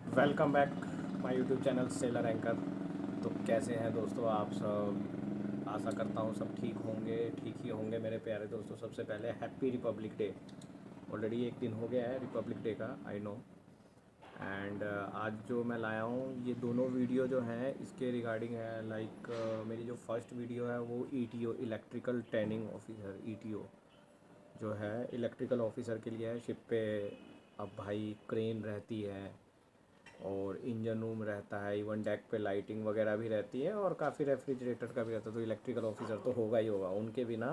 Welcome back my YouTube channel seller anchor. तो कैसे हैं दोस्तों आप सब। आशा करता हूँ सब ठीक ही होंगे मेरे प्यारे दोस्तों। सबसे पहले हैप्पी रिपब्लिक डे। ऑलरेडी एक दिन हो गया है रिपब्लिक डे का, आई नो। एंड आज जो मैं लाया हूँ ये दोनों वीडियो जो हैं इसके रिगार्डिंग है। लाइक मेरी जो फर्स्ट वीडियो है वो ETO electrical training officer, ETO जो है इलेक्ट्रिकल ऑफिसर के लिए है शिप पे। अब भाई क्रेन रहती है और इंजन रूम रहता है, इवन डेक पे लाइटिंग वगैरह भी रहती है और काफ़ी रेफ्रिजरेटर का भी रहता है। तो इलेक्ट्रिकल ऑफिसर तो होगा ही होगा, उनके बिना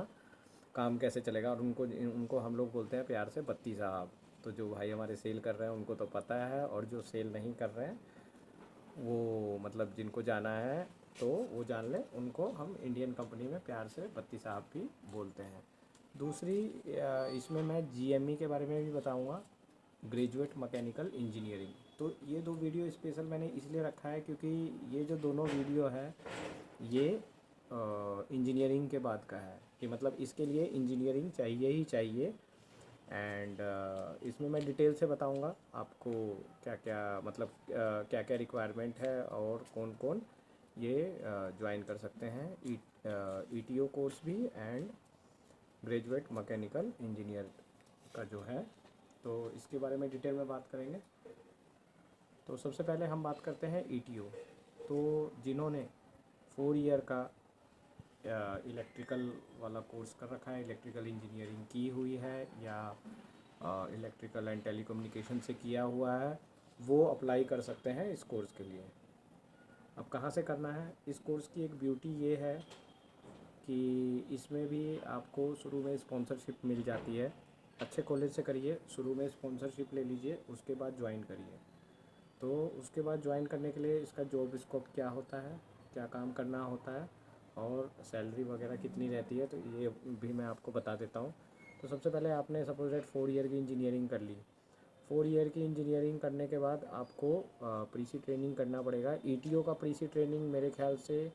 काम कैसे चलेगा। और उनको उनको हम लोग बोलते हैं प्यार से बत्ती साहब। तो जो भाई हमारे सेल कर रहे हैं उनको तो पता है, और जो सेल नहीं कर रहे हैं वो मतलब जिनको जाना है तो वो जान लें, उनको हम इंडियन कंपनी में प्यार से बत्ती साहब भी बोलते हैं। दूसरी इसमें मैं जीएमई के बारे में भी बताऊंगा, ग्रेजुएट मैकेनिकल इंजीनियरिंग। तो ये दो वीडियो स्पेशल मैंने इसलिए रखा है क्योंकि ये जो दोनों वीडियो है ये इंजीनियरिंग के बाद का है, कि मतलब इसके लिए इंजीनियरिंग चाहिए ही चाहिए। एंड इसमें मैं डिटेल से बताऊंगा आपको क्या क्या मतलब क्या क्या रिक्वायरमेंट है और कौन कौन ये ज्वाइन कर सकते हैं ईटीओ कोर्स भी एंड ग्रेजुएट मैकेनिकल इंजीनियर का जो है। तो इसके बारे में डिटेल में बात करेंगे। तो सबसे पहले हम बात करते हैं ईटीओ। तो जिन्होंने 4 ईयर का इलेक्ट्रिकल वाला कोर्स कर रखा है, इलेक्ट्रिकल इंजीनियरिंग की हुई है या इलेक्ट्रिकल एंड टेलीकम्युनिकेशन से किया हुआ है, वो अप्लाई कर सकते हैं इस कोर्स के लिए। अब कहाँ से करना है इस कोर्स की एक ब्यूटी ये है कि इसमें भी आपको शुरू में स्पॉन्सरशिप मिल जाती है। अच्छे कॉलेज से करिए, शुरू में स्पॉन्सरशिप ले लीजिए, उसके बाद ज्वाइन करिए। तो उसके बाद ज्वाइन करने के लिए इसका जॉब स्कोप क्या होता है, क्या काम करना होता है और सैलरी वगैरह कितनी रहती है, तो ये भी मैं आपको बता देता हूँ। तो सबसे पहले आपने सपोज दैट 4 ईयर की इंजीनियरिंग कर ली। 4 ईयर की इंजीनियरिंग करने के बाद आपको प्रीसी ट्रेनिंग करना पड़ेगा। ईटीओ का प्रीसी ट्रेनिंग मेरे ख्याल से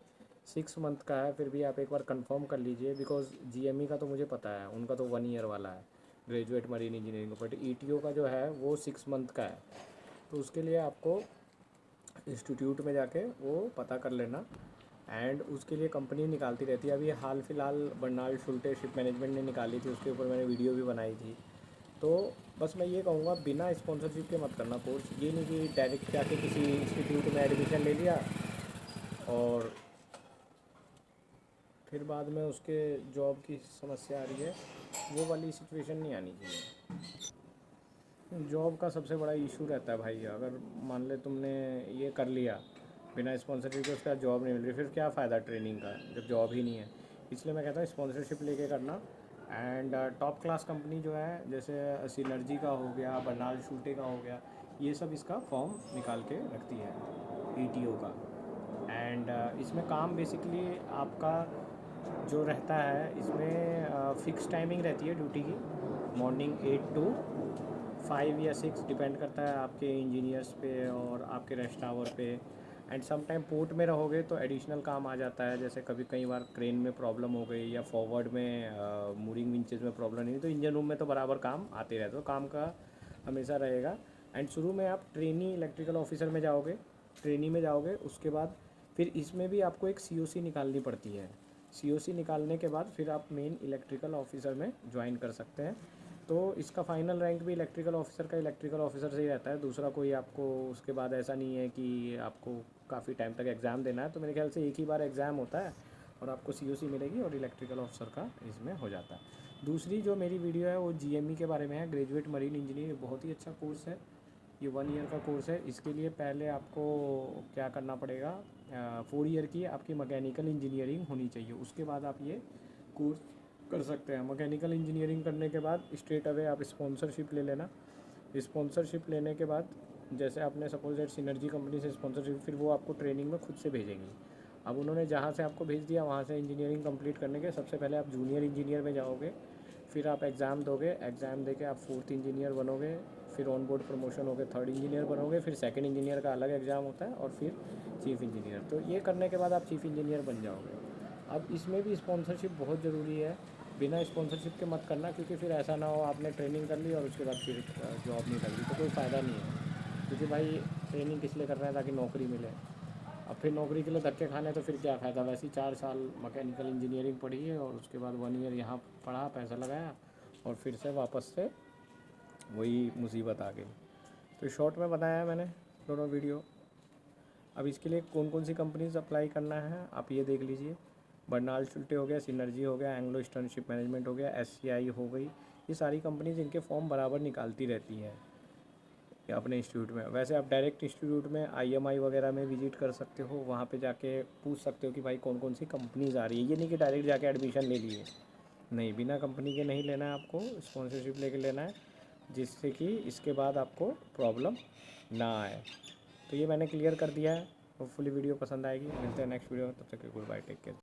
6 मंथ का है, फिर भी आप एक बार कंफर्म कर लीजिए, बिकॉज जीएमई का तो मुझे पता है उनका तो 1 ईयर वाला है, graduate marine engineering. But ETO का जो है वो 6 मंथ का है। तो उसके लिए आपको इंस्टीट्यूट में जाके वो पता कर लेना। एंड उसके लिए कंपनी निकालती रहती है। अभी हाल फिलहाल बर्नाल्ड शुल्टे शिप मैनेजमेंट ने निकाली थी, उसके ऊपर मैंने वीडियो भी बनाई थी। तो बस मैं ये कहूँगा बिना स्पॉन्सरशिप के मत करना कोर्स। ये नहीं कि डायरेक्ट जाके किसी इंस्टीट्यूट में एडमिशन ले लिया और फिर बाद में उसके जॉब की समस्या आ रही है, वो वाली सिचुएशन नहीं आनी चाहिए। जॉब का सबसे बड़ा इशू रहता है भाई, अगर मान ले तुमने ये कर लिया बिना स्पॉन्सरशिप के, उसका जॉब नहीं मिल रही, फिर क्या फ़ायदा ट्रेनिंग का जब जॉब ही नहीं है। इसलिए मैं कहता हूँ स्पॉन्सरशिप लेके करना। एंड टॉप क्लास कंपनी जो है जैसे सिनर्जी का हो गया, बर्नाल्ड शूटे का हो गया, ये सब इसका फॉर्म निकाल के रखती है ईटीओ का। एंड इसमें काम बेसिकली आपका जो रहता है, इसमें फ़िक्स टाइमिंग रहती है ड्यूटी की, मॉर्निंग 8 to 5 या 6, डिपेंड करता है आपके इंजीनियर्स पे और आपके रेस्ट आवर पे। एंड सम टाइम पोर्ट में रहोगे तो एडिशनल काम आ जाता है, जैसे कभी कई बार क्रेन में प्रॉब्लम हो गई या फॉरवर्ड में मूविंग विंचेस में प्रॉब्लम नहीं, तो इंजन रूम में तो बराबर काम आते रहते, तो काम का हमेशा रहेगा। एंड शुरू में आप ट्रेनी इलेक्ट्रिकल ऑफिसर में जाओगे, ट्रेनी में जाओगे, उसके बाद फिर इसमें भी आपको एक सीओसी निकालनी पड़ती है। सीओसी निकालने के बाद फिर आप मेन इलेक्ट्रिकल ऑफिसर में ज्वाइन कर सकते हैं। तो इसका फाइनल रैंक भी इलेक्ट्रिकल ऑफिसर का इलेक्ट्रिकल ऑफिसर से ही रहता है, दूसरा कोई आपको उसके बाद ऐसा नहीं है कि आपको काफ़ी टाइम तक एग्ज़ाम देना है। तो मेरे ख्याल से एक ही बार एग्ज़ाम होता है और आपको सीओसी मिलेगी और इलेक्ट्रिकल ऑफिसर का इसमें हो जाता है। दूसरी जो मेरी वीडियो है वो जीएमई के बारे में है, ग्रेजुएट मरीन इंजीनियर। बहुत ही अच्छा कोर्स है, ये 1 ईयर का कोर्स है। इसके लिए पहले आपको क्या करना पड़ेगा, 4 ईयर की आपकी मैकेनिकल इंजीनियरिंग होनी चाहिए, उसके बाद आप ये कोर्स कर सकते हैं। मैकेनिकल इंजीनियरिंग करने के बाद स्ट्रेट अवे आप स्पॉन्सरशिप ले लेना। स्पॉन्सरशिप लेने के बाद जैसे आपने सपोज दैट सिनर्जी कंपनी से स्पॉन्सरशिप, फिर वो आपको ट्रेनिंग में खुद से भेजेंगी। अब उन्होंने जहाँ से आपको भेज दिया वहाँ से इंजीनियरिंग कंप्लीट करने के सबसे पहले आप जूनियर इंजीनियर में जाओगे, फिर आप एग्ज़ाम दोगे, एग्ज़ाम दे के आप 4th इंजीनियर बनोगे, फिर ऑन बोर्ड प्रमोशन होकर 3rd इंजीनियर बनोगे, फिर 2nd इंजीनियर का अलग एग्ज़ाम होता है और फिर चीफ़ इंजीनियर। तो ये करने के बाद आप चीफ़ इंजीनियर बन जाओगे। अब इसमें भी स्पॉन्सरशिप बहुत ज़रूरी है, बिना स्पॉन्सरशिप के मत करना, क्योंकि फिर ऐसा ना हो आपने ट्रेनिंग कर ली और उसके बाद फिर जॉब नहीं लग रही, तो कोई फ़ायदा नहीं है। क्योंकि भाई ट्रेनिंग किस लिए कर रहे हैं, ताकि नौकरी मिले। अब फिर नौकरी के लिए धक्के खाने तो फिर क्या फ़ायदा। वैसे ही 4 साल मैकेनिकल इंजीनियरिंग पढ़ी है और उसके बाद 1 ईयर यहाँ पढ़ा, पैसा लगाया, और फिर से वापस से वही मुसीबत आ गई। तो शॉर्ट में बताया मैंने दोनों वीडियो। अब इसके लिए कौन कौन सी कंपनीज अप्लाई करना है आप ये देख लीजिए। बर्नाल शुल्टे हो गया, सिनर्जी हो गया, एंग्लो ईस्टर्नशिप मैनेजमेंट हो गया, SCI हो गई। ये सारी कंपनीज इनके फॉर्म बराबर निकालती रहती हैं अपने इंस्टीट्यूट में। वैसे आप डायरेक्ट इंस्टीट्यूट में IMI वगैरह में विजिट कर सकते हो, वहाँ पे जाके पूछ सकते हो कि भाई कौन कौन सी कंपनीज आ रही है। ये नहीं कि डायरेक्ट जाके एडमिशन ले लिए, नहीं, बिना कंपनी के नहीं लेना है आपको, स्पॉन्सरशिप लेके लेना है, जिससे कि इसके बाद आपको प्रॉब्लम ना आए। तो ये मैंने क्लियर कर दिया है। होपफुली वीडियो पसंद आएगी। मिलते हैं नेक्स्ट वीडियो में, तब तक के गुड बाय, टेक केयर।